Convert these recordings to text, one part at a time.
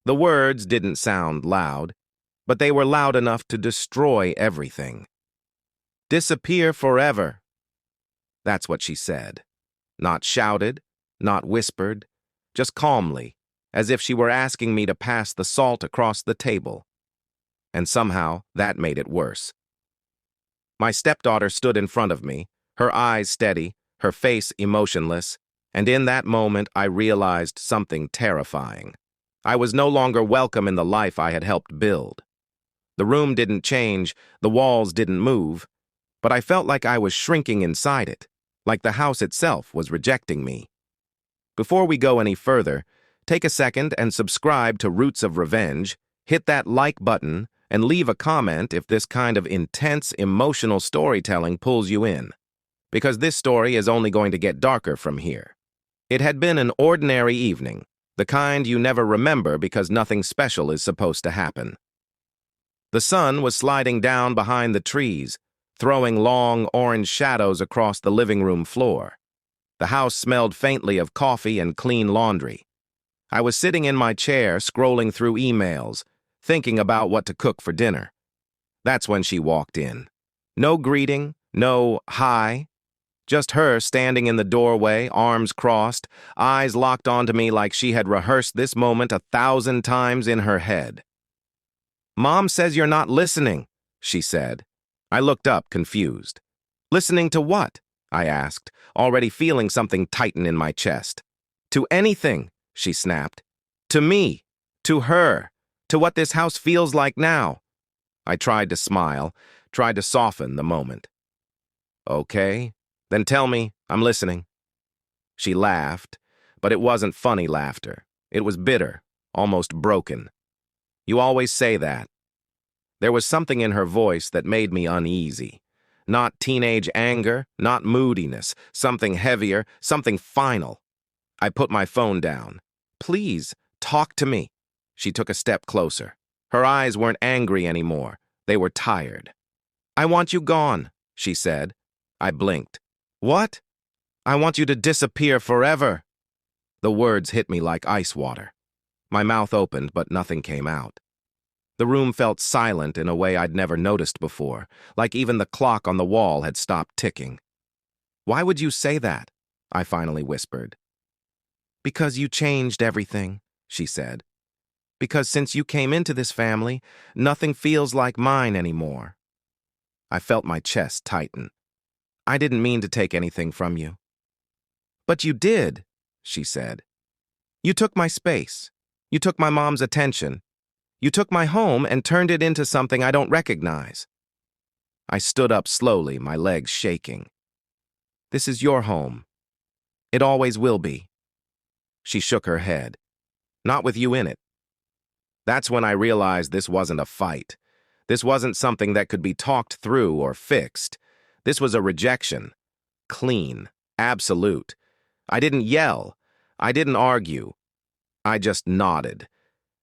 The words didn't sound loud, but they were loud enough to destroy everything. Disappear forever. That's what she said. Not shouted, not whispered, just calmly, as if she were asking me to pass the salt across the table. And somehow, that made it worse. My stepdaughter stood in front of me, her eyes steady, her face emotionless, and in that moment I realized something terrifying. I was no longer welcome in the life I had helped build. The room didn't change, the walls didn't move, but I felt like I was shrinking inside it, like the house itself was rejecting me. Before we go any further, take a second and subscribe to Roots of Revenge, hit that like button, and leave a comment if this kind of intense, emotional storytelling pulls you in, because this story is only going to get darker from here. It had been an ordinary evening, the kind you never remember because nothing special is supposed to happen. The sun was sliding down behind the trees, throwing long orange shadows across the living room floor. The house smelled faintly of coffee and clean laundry. I was sitting in my chair, scrolling through emails, thinking about what to cook for dinner. That's when she walked in. No greeting, no hi. Just her standing in the doorway, arms crossed, eyes locked onto me like she had rehearsed this moment 1,000 times in her head. "Mom says you're not listening," she said. I looked up, confused. "Listening to what?" I asked, already feeling something tighten in my chest. "To anything," she snapped. "To me. To her. To what this house feels like now." I tried to smile, tried to soften the moment. "Okay, then tell me, I'm listening." She laughed, but it wasn't funny laughter. It was bitter, almost broken. "You always say that." There was something in her voice that made me uneasy. Not teenage anger, not moodiness, something heavier, something final. I put my phone down. "Please, talk to me." She took a step closer. Her eyes weren't angry anymore. They were tired. "I want you gone," she said. I blinked. "What?" "I want you to disappear forever." The words hit me like ice water. My mouth opened, but nothing came out. The room felt silent in a way I'd never noticed before, like even the clock on the wall had stopped ticking. "Why would you say that?" I finally whispered. "Because you changed everything," she said. "Because since you came into this family, nothing feels like mine anymore." I felt my chest tighten. "I didn't mean to take anything from you." "But you did," she said. "You took my space. You took my mom's attention. You took my home and turned it into something I don't recognize." I stood up slowly, my legs shaking. "This is your home. It always will be." She shook her head. "Not with you in it." That's when I realized this wasn't a fight. This wasn't something that could be talked through or fixed. This was a rejection. Clean. Absolute. I didn't yell. I didn't argue. I just nodded.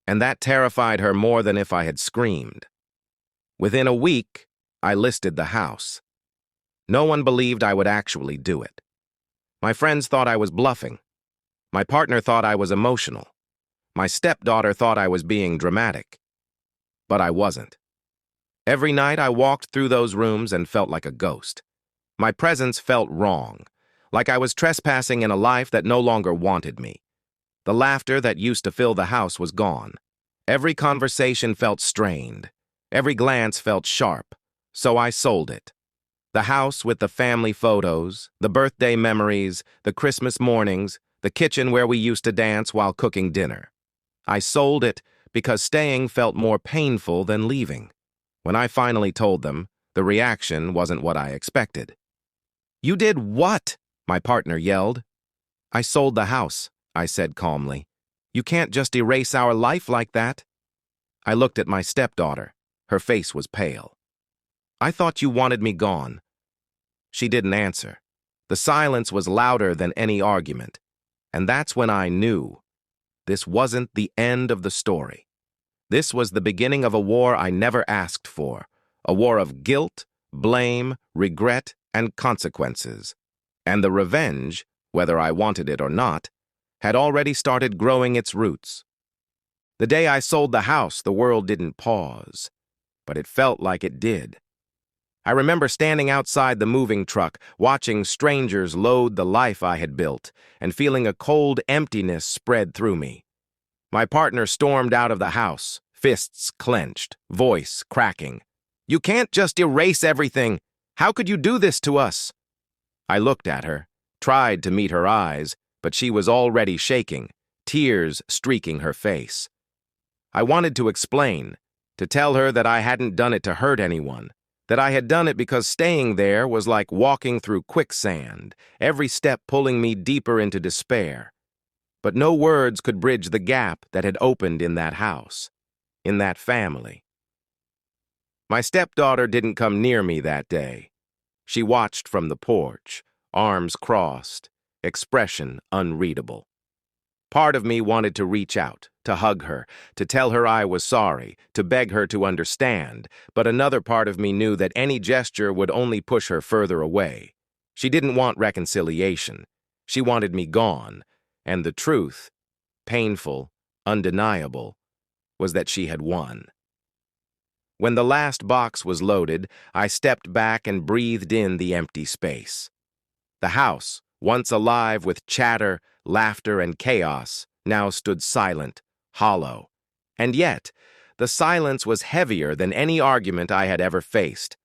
And that terrified her more than if I had screamed. Within a week, I listed the house. No one believed I would actually do it. My friends thought I was bluffing. My partner thought I was emotional. My stepdaughter thought I was being dramatic. But I wasn't. Every night I walked through those rooms and felt like a ghost. My presence felt wrong, like I was trespassing in a life that no longer wanted me. The laughter that used to fill the house was gone. Every conversation felt strained. Every glance felt sharp. So I sold it. The house with the family photos, the birthday memories, the Christmas mornings, the kitchen where we used to dance while cooking dinner. I sold it because staying felt more painful than leaving. When I finally told them, the reaction wasn't what I expected. "You did what?" my partner yelled. "I sold the house," I said calmly. "You can't just erase our life like that." I looked at my stepdaughter. Her face was pale. "I thought you wanted me gone." She didn't answer. The silence was louder than any argument. And that's when I knew. This wasn't the end of the story. This was the beginning of a war I never asked for. A war of guilt, blame, regret, and consequences. And the revenge, whether I wanted it or not, had already started growing its roots. The day I sold the house, the world didn't pause, but it felt like it did. I remember standing outside the moving truck, watching strangers load the life I had built, and feeling a cold emptiness spread through me. My partner stormed out of the house, fists clenched, voice cracking. "You can't just erase everything. How could you do this to us?" I looked at her, tried to meet her eyes, but she was already shaking, tears streaking her face. I wanted to explain, to tell her that I hadn't done it to hurt anyone, that I had done it because staying there was like walking through quicksand, every step pulling me deeper into despair. But no words could bridge the gap that had opened in that house, in that family. My stepdaughter didn't come near me that day. She watched from the porch, arms crossed, expression unreadable. Part of me wanted to reach out, to hug her, to tell her I was sorry, to beg her to understand, but another part of me knew that any gesture would only push her further away. She didn't want reconciliation. She wanted me gone, and the truth, painful, undeniable, was that she had won. When the last box was loaded, I stepped back and breathed in the empty space. The house, once alive with chatter, laughter, and chaos, now stood silent, hollow. And yet, the silence was heavier than any argument I had ever faced.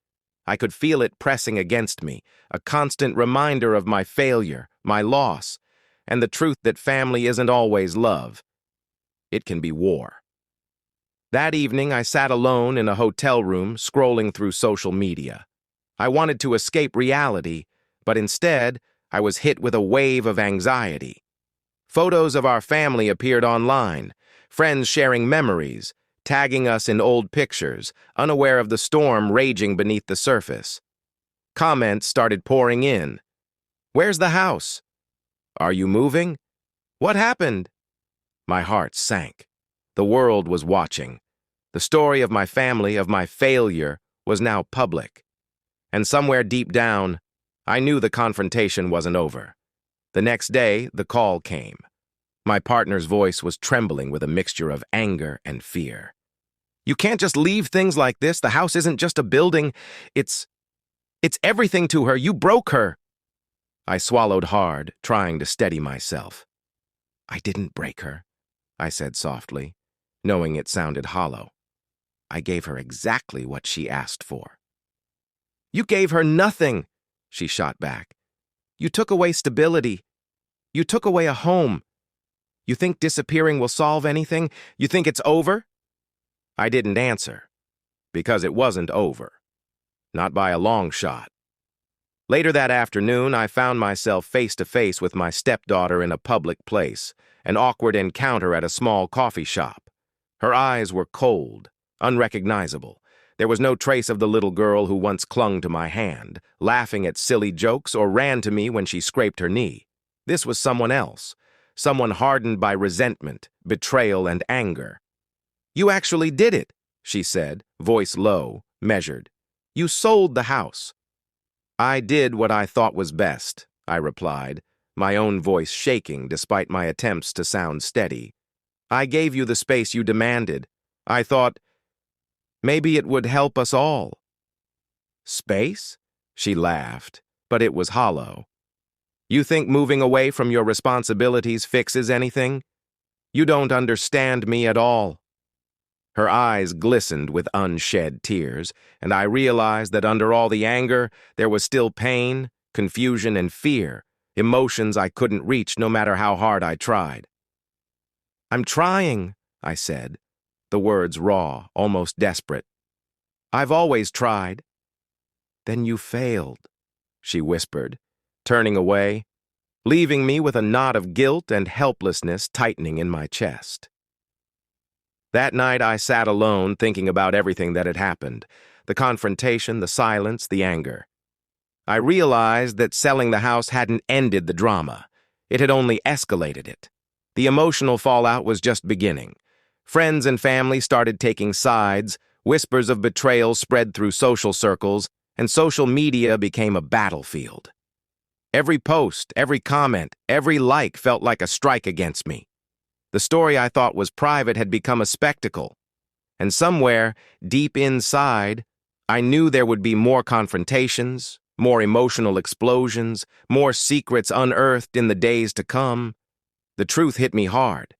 I could feel it pressing against me, a constant reminder of my failure, my loss, and the truth that family isn't always love. It can be war. That evening, I sat alone in a hotel room, scrolling through social media. I wanted to escape reality, but instead, I was hit with a wave of anxiety. Photos of our family appeared online, friends sharing memories, tagging us in old pictures, unaware of the storm raging beneath the surface. Comments started pouring in. "Where's the house? Are you moving? What happened?" My heart sank. The world was watching. The story of my family, of my failure, was now public. And somewhere deep down, I knew the confrontation wasn't over. The next day, the call came. My partner's voice was trembling with a mixture of anger and fear. "You can't just leave things like this. The house isn't just a building. It's everything to her. You broke her." I swallowed hard, trying to steady myself. "I didn't break her," I said softly, knowing it sounded hollow. "I gave her exactly what she asked for." "You gave her nothing," she shot back. "You took away stability. You took away a home. You think disappearing will solve anything? You think it's over?" I didn't answer, because it wasn't over. Not by a long shot. Later that afternoon, I found myself face to face with my stepdaughter in a public place, an awkward encounter at a small coffee shop. Her eyes were cold, unrecognizable. There was no trace of the little girl who once clung to my hand, laughing at silly jokes or ran to me when she scraped her knee. This was someone else, someone hardened by resentment, betrayal, and anger. "You actually did it," she said, voice low, measured. "You sold the house." "I did what I thought was best," I replied, my own voice shaking despite my attempts to sound steady. "I gave you the space you demanded. I thought maybe it would help us all." "Space?" She laughed, but it was hollow. "You think moving away from your responsibilities fixes anything? You don't understand me at all." Her eyes glistened with unshed tears, and I realized that under all the anger, there was still pain, confusion, and fear, emotions I couldn't reach no matter how hard I tried. "I'm trying," I said, the words raw, almost desperate. "I've always tried." "Then you failed," she whispered, turning away, leaving me with a knot of guilt and helplessness tightening in my chest. That night I sat alone thinking about everything that had happened, the confrontation, the silence, the anger. I realized that selling the house hadn't ended the drama. It had only escalated it. The emotional fallout was just beginning. Friends and family started taking sides, whispers of betrayal spread through social circles, and social media became a battlefield. Every post, every comment, every like felt like a strike against me. The story I thought was private had become a spectacle. And somewhere, deep inside, I knew there would be more confrontations, more emotional explosions, more secrets unearthed in the days to come. The truth hit me hard.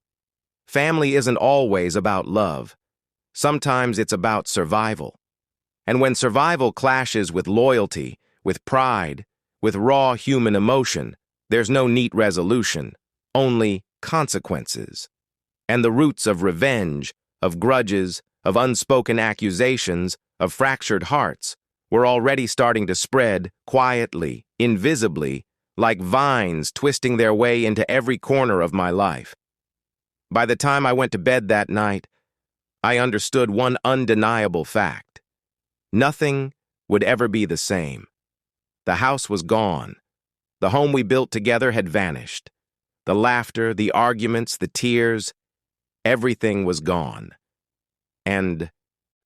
Family isn't always about love. Sometimes it's about survival. And when survival clashes with loyalty, with pride, with raw human emotion, there's no neat resolution, only consequences. And the roots of revenge, of grudges, of unspoken accusations, of fractured hearts, were already starting to spread quietly, invisibly, like vines twisting their way into every corner of my life. By the time I went to bed that night, I understood one undeniable fact. Nothing would ever be the same. The house was gone. The home we built together had vanished. The laughter, the arguments, the tears, everything was gone. And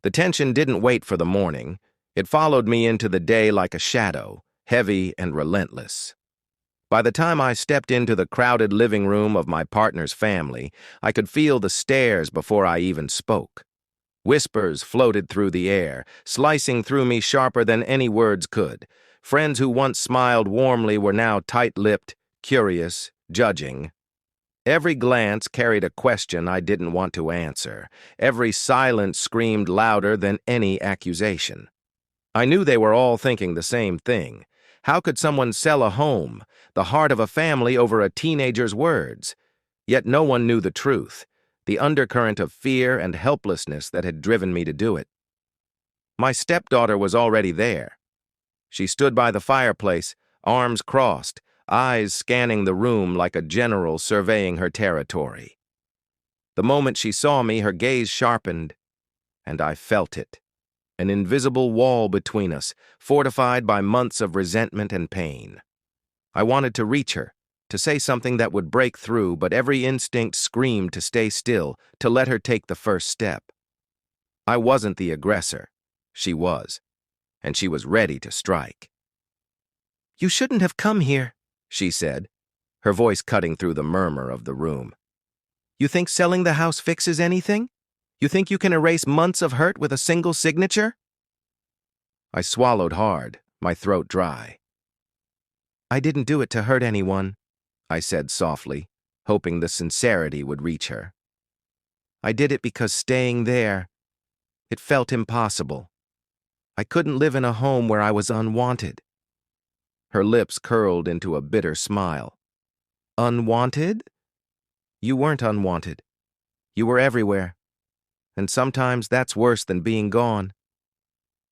the tension didn't wait for the morning. It followed me into the day like a shadow, heavy and relentless. By the time I stepped into the crowded living room of my partner's family, I could feel the stares before I even spoke. Whispers floated through the air, slicing through me sharper than any words could. Friends who once smiled warmly were now tight-lipped, curious, judging. Every glance carried a question I didn't want to answer. Every silence screamed louder than any accusation. I knew they were all thinking the same thing. How could someone sell a home, the heart of a family, over a teenager's words? Yet no one knew the truth, the undercurrent of fear and helplessness that had driven me to do it. My stepdaughter was already there. She stood by the fireplace, arms crossed, eyes scanning the room like a general surveying her territory. The moment she saw me, her gaze sharpened, and I felt it. An invisible wall between us, fortified by months of resentment and pain. I wanted to reach her, to say something that would break through, but every instinct screamed to stay still, to let her take the first step. I wasn't the aggressor. She was, and she was ready to strike. "You shouldn't have come here," she said, her voice cutting through the murmur of the room. "You think selling the house fixes anything? You think you can erase months of hurt with a single signature?" I swallowed hard, my throat dry. "I didn't do it to hurt anyone," I said softly, hoping the sincerity would reach her. "I did it because staying there, it felt impossible. I couldn't live in a home where I was unwanted." Her lips curled into a bitter smile. "Unwanted? You weren't unwanted. You were everywhere. And sometimes that's worse than being gone."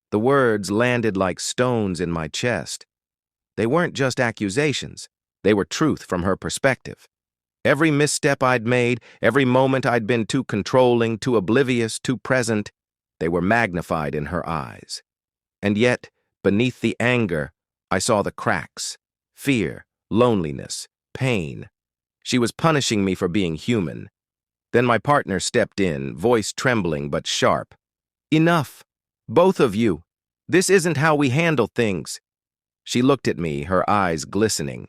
The words landed like stones in my chest. They weren't just accusations. They were truth from her perspective. Every misstep I'd made, every moment I'd been too controlling, too oblivious, too present, they were magnified in her eyes. And yet, beneath the anger, I saw the cracks. Fear, loneliness, pain. She was punishing me for being human. Then my partner stepped in, voice trembling but sharp. "Enough. Both of you. This isn't how we handle things." She looked at me, her eyes glistening.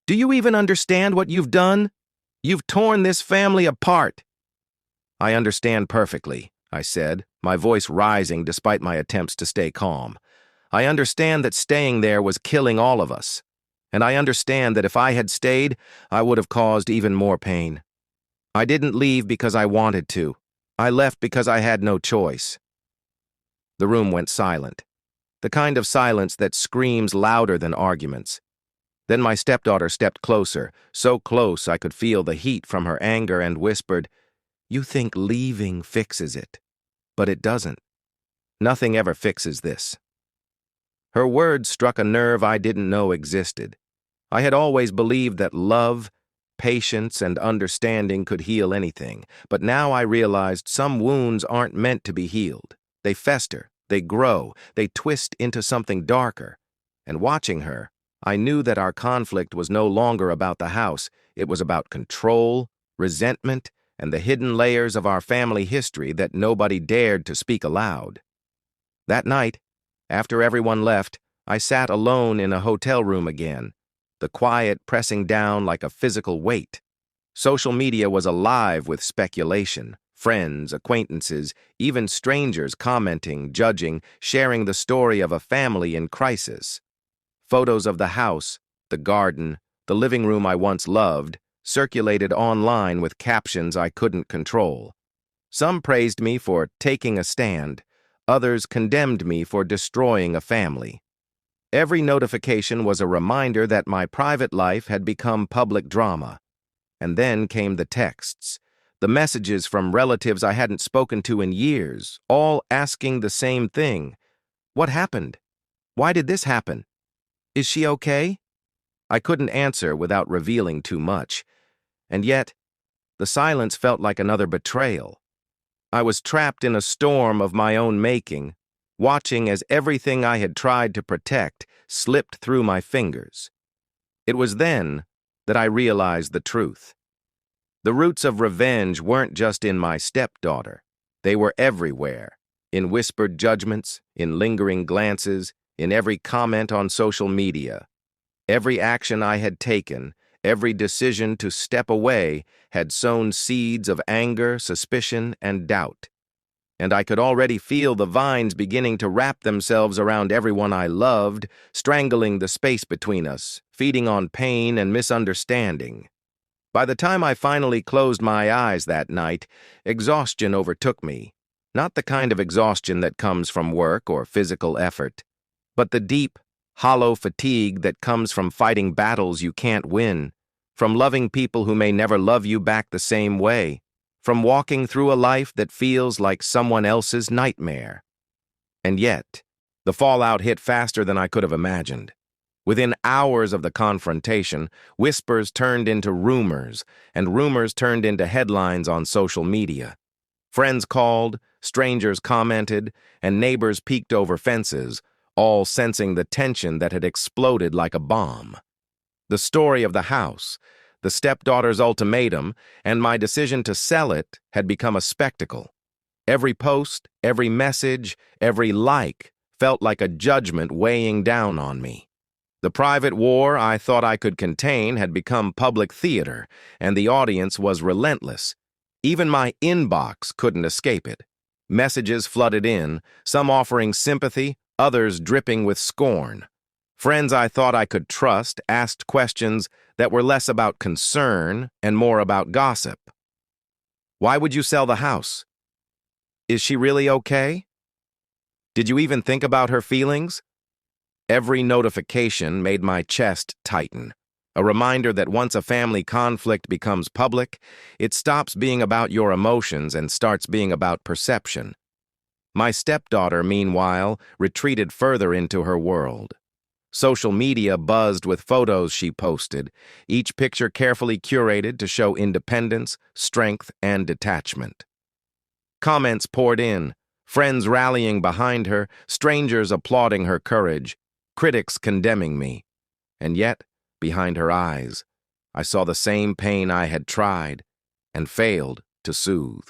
"Do you even understand what you've done? You've torn this family apart." "I understand perfectly," I said, my voice rising despite my attempts to stay calm. "I understand that staying there was killing all of us. And I understand that if I had stayed, I would have caused even more pain. I didn't leave because I wanted to. I left because I had no choice." The room went silent, the kind of silence that screams louder than arguments. Then my stepdaughter stepped closer, so close I could feel the heat from her anger, and whispered, "You think leaving fixes it, but it doesn't. Nothing ever fixes this." Her words struck a nerve I didn't know existed. I had always believed that love, patience, and understanding could heal anything, but now I realized some wounds aren't meant to be healed. They fester, they grow, they twist into something darker. And watching her, I knew that our conflict was no longer about the house. It was about control, resentment, and the hidden layers of our family history that nobody dared to speak aloud. That night, after everyone left, I sat alone in a hotel room again, the quiet pressing down like a physical weight. Social media was alive with speculation. Friends, acquaintances, even strangers commenting, judging, sharing the story of a family in crisis. Photos of the house, the garden, the living room I once loved, circulated online with captions I couldn't control. Some praised me for taking a stand. Others condemned me for destroying a family. Every notification was a reminder that my private life had become public drama. And then came the texts, the messages from relatives I hadn't spoken to in years, all asking the same thing. What happened? Why did this happen? Is she okay? I couldn't answer without revealing too much. And yet, the silence felt like another betrayal. I was trapped in a storm of my own making, watching as everything I had tried to protect slipped through my fingers. It was then that I realized the truth. The roots of revenge weren't just in my stepdaughter. They were everywhere, in whispered judgments, in lingering glances, in every comment on social media. Every action I had taken, every decision to step away had sown seeds of anger, suspicion, and doubt. And I could already feel the vines beginning to wrap themselves around everyone I loved, strangling the space between us, feeding on pain and misunderstanding. By the time I finally closed my eyes that night, exhaustion overtook me. Not the kind of exhaustion that comes from work or physical effort, but the deep, hollow fatigue that comes from fighting battles you can't win, from loving people who may never love you back the same way, from walking through a life that feels like someone else's nightmare. And yet, the fallout hit faster than I could have imagined. Within hours of the confrontation, whispers turned into rumors, and rumors turned into headlines on social media. Friends called, strangers commented, and neighbors peeked over fences, all sensing the tension that had exploded like a bomb. The story of the house, the stepdaughter's ultimatum, and my decision to sell it had become a spectacle. Every post, every message, every like felt like a judgment weighing down on me. The private war I thought I could contain had become public theater, and the audience was relentless. Even my inbox couldn't escape it. Messages flooded in, some offering sympathy, others dripping with scorn. Friends I thought I could trust asked questions that were less about concern and more about gossip. Why would you sell the house? Is she really okay? Did you even think about her feelings? Every notification made my chest tighten, a reminder that once a family conflict becomes public, it stops being about your emotions and starts being about perception. My stepdaughter, meanwhile, retreated further into her world. Social media buzzed with photos she posted, each picture carefully curated to show independence, strength, and detachment. Comments poured in, friends rallying behind her, strangers applauding her courage, critics condemning me. And yet, behind her eyes, I saw the same pain I had tried and failed to soothe.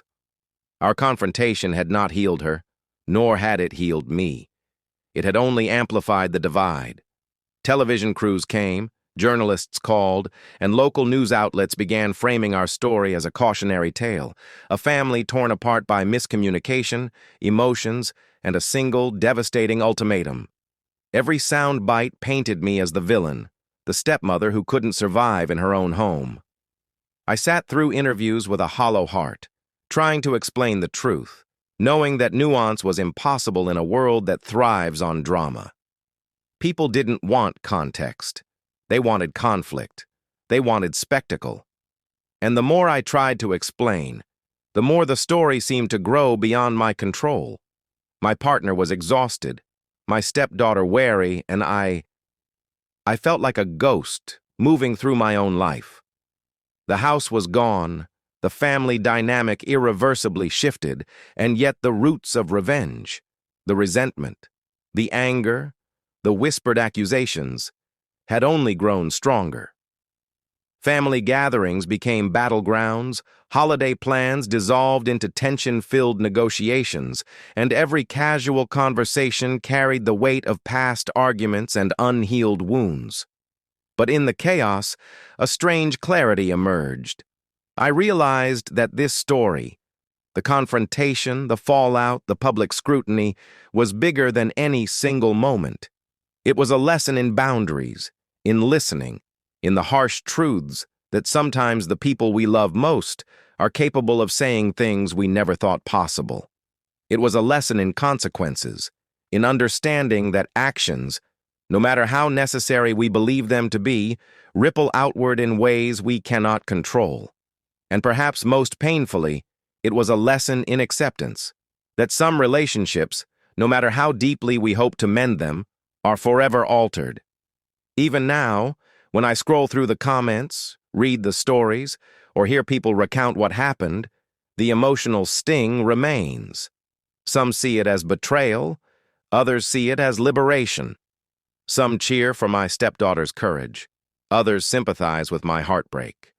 Our confrontation had not healed her, nor had it healed me. It had only amplified the divide. Television crews came, journalists called, and local news outlets began framing our story as a cautionary tale, a family torn apart by miscommunication, emotions, and a single, devastating ultimatum. Every sound bite painted me as the villain, the stepmother who couldn't survive in her own home. I sat through interviews with a hollow heart, trying to explain the truth, knowing that nuance was impossible in a world that thrives on drama. People didn't want context. They wanted conflict. They wanted spectacle. And the more I tried to explain, the more the story seemed to grow beyond my control. My partner was exhausted, my stepdaughter wary, and I felt like a ghost moving through my own life. The house was gone, the family dynamic irreversibly shifted, and yet the roots of revenge, the resentment, the anger, the whispered accusations, had only grown stronger. Family gatherings became battlegrounds, holiday plans dissolved into tension-filled negotiations, and every casual conversation carried the weight of past arguments and unhealed wounds. But in the chaos, a strange clarity emerged. I realized that this story, the confrontation, the fallout, the public scrutiny, was bigger than any single moment. It was a lesson in boundaries, in listening, in the harsh truths that sometimes the people we love most are capable of saying things we never thought possible. It was a lesson in consequences, in understanding that actions, no matter how necessary we believe them to be, ripple outward in ways we cannot control. And perhaps most painfully, it was a lesson in acceptance, that some relationships, no matter how deeply we hope to mend them, are forever altered. Even now, when I scroll through the comments, read the stories, or hear people recount what happened, the emotional sting remains. Some see it as betrayal, others see it as liberation. Some cheer for my stepdaughter's courage, others sympathize with my heartbreak.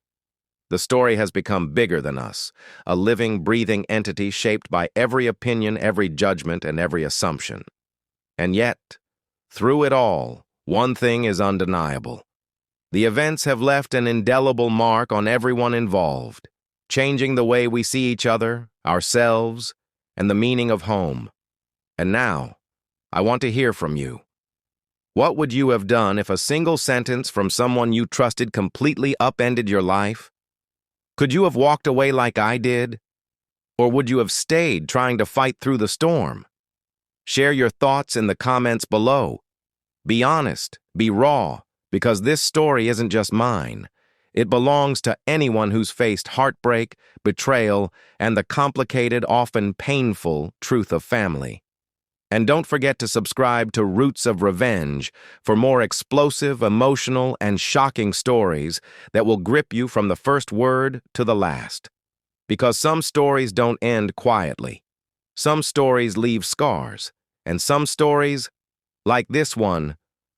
The story has become bigger than us, a living, breathing entity shaped by every opinion, every judgment, and every assumption. And yet, through it all, one thing is undeniable. The events have left an indelible mark on everyone involved, changing the way we see each other, ourselves, and the meaning of home. And now, I want to hear from you. What would you have done if a single sentence from someone you trusted completely upended your life? Could you have walked away like I did? Or would you have stayed trying to fight through the storm? Share your thoughts in the comments below. Be honest, be raw, because this story isn't just mine. It belongs to anyone who's faced heartbreak, betrayal, and the complicated, often painful truth of family. And don't forget to subscribe to Roots of Revenge for more explosive, emotional, and shocking stories that will grip you from the first word to the last. Because some stories don't end quietly. Some stories leave scars, and some stories, like this one,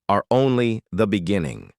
are only the beginning.